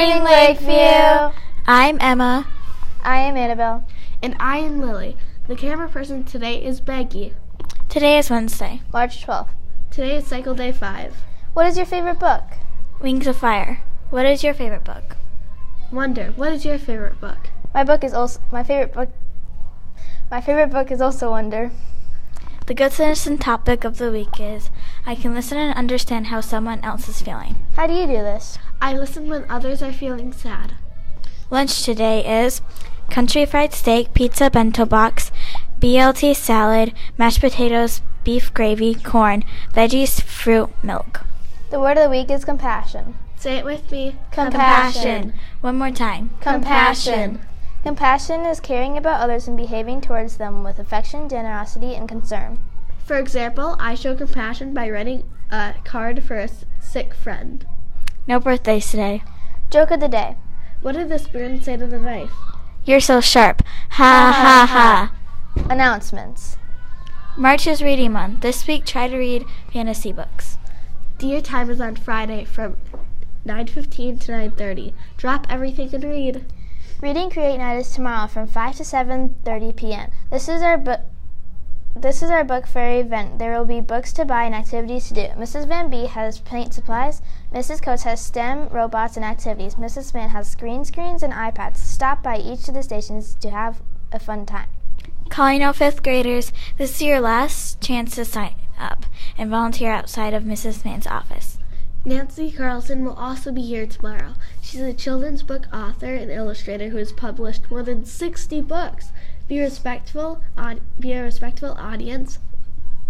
morning, Lakeview! I'm Emma. I am Annabelle. And I am Lily. The camera person today is Becky. Today is Wednesday, March 12th. Today is Cycle Day 5. What is your favorite book? Wings of Fire. What is your favorite book? Wonder, what is your favorite book? My favorite book is also Wonder. The good citizen topic of the week is, I can listen and understand how someone else is feeling. How do you do this? I listen when others are feeling sad. Lunch today is country fried steak, pizza bento box, BLT salad, mashed potatoes, beef gravy, corn, veggies, fruit, milk. The word of the week is compassion. Say it with me. Compassion. One more time. Compassion. Compassion is caring about others and behaving towards them with affection, generosity, and concern. For example, I show compassion by writing a card for a sick friend. No birthdays today. Joke of the day. What did the spoon say to the knife? You're so sharp. Ha ha ha. Announcements. March is reading month. This week, try to read fantasy books. Dear Time is on Friday from 9:15 to 9:30. Drop everything and read. Reading Create Night is tomorrow from 5 to 7:30 p.m. This is our book fair event. There will be books to buy and activities to do. Mrs. Van B has paint supplies. Mrs. Coates has STEM, robots, and activities. Mrs. Smith has green screens and iPads. Stop by each of the stations to have a fun time. Calling out 5th graders, this is your last chance to sign up and volunteer outside of Mrs. Mann's office. Nancy Carlson will also be here tomorrow. She's a children's book author and illustrator who has published more than 60 books. Be a respectful audience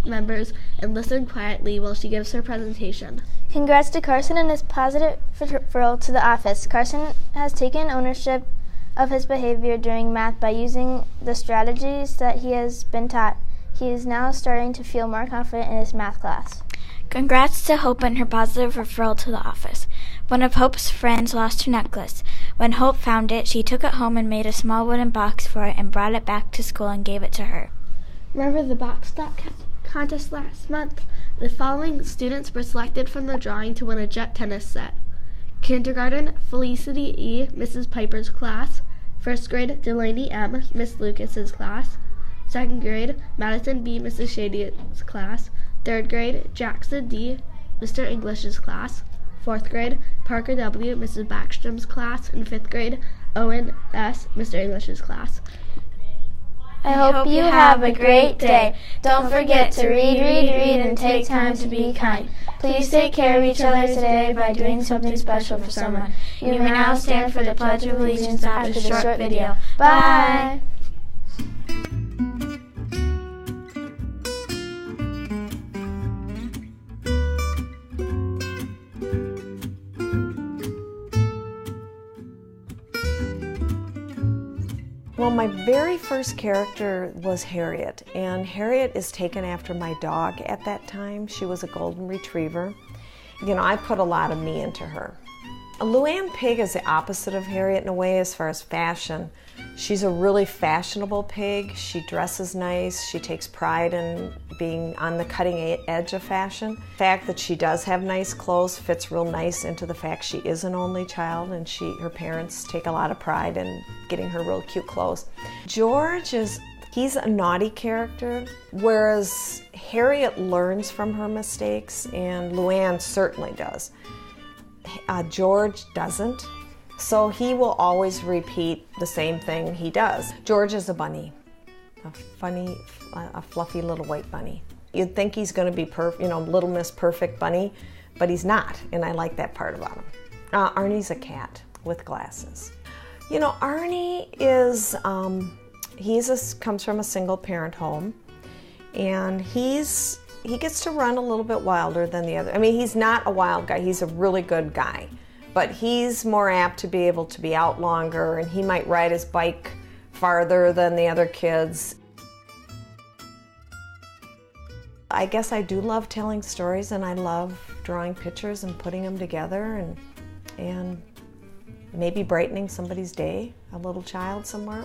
members and listen quietly while she gives her presentation. Congrats to Carson and his positive referral to the office. Carson has taken ownership of his behavior during math by using the strategies that he has been taught. He is now starting to feel more confident in his math class. Congrats to Hope and her positive referral to the office. One of Hope's friends lost her necklace. When Hope found it, she took it home and made a small wooden box for it and brought it back to school and gave it to her. Remember the box stop contest last month? The following students were selected from the drawing to win a jet tennis set. Kindergarten, Felicity E., Mrs. Piper's class. 1st grade, Delaney M., Miss Lucas's class. 2nd grade, Madison B., Mrs. Shady's class. 3rd grade, Jackson D., Mr. English's class. 4th grade, Parker W., Mrs. Backstrom's class. And 5th grade, Owen S., Mr. English's class. I hope you have a great day. Don't forget to read, and take time to be kind. Please take care of each other today by doing something special for someone. You may now stand for the Pledge of Allegiance after the short video. Bye! Well, my very first character was Harriet, and Harriet is taken after my dog at that time. She was a golden retriever. You know, I put a lot of me into her. Luann Pig is the opposite of Harriet in a way as far as fashion. She's a really fashionable pig. She dresses nice. She takes pride in being on the cutting edge of fashion. The fact that she does have nice clothes fits real nice into the fact she is an only child, and her parents take a lot of pride in getting her real cute clothes. George he's a naughty character, whereas Harriet learns from her mistakes, and Luann certainly does. George doesn't. So he will always repeat the same thing he does. George is a bunny, a fluffy little white bunny. You'd think he's going to be Little Miss Perfect Bunny, but he's not, and I like that part about him. Arnie's a cat with glasses. You know, Arnie is, comes from a single parent home, and he gets to run a little bit wilder than the other. I mean, he's not a wild guy, he's a really good guy. But he's more apt to be able to be out longer, and he might ride his bike farther than the other kids. I guess I do love telling stories, and I love drawing pictures and putting them together and maybe brightening somebody's day, a little child somewhere.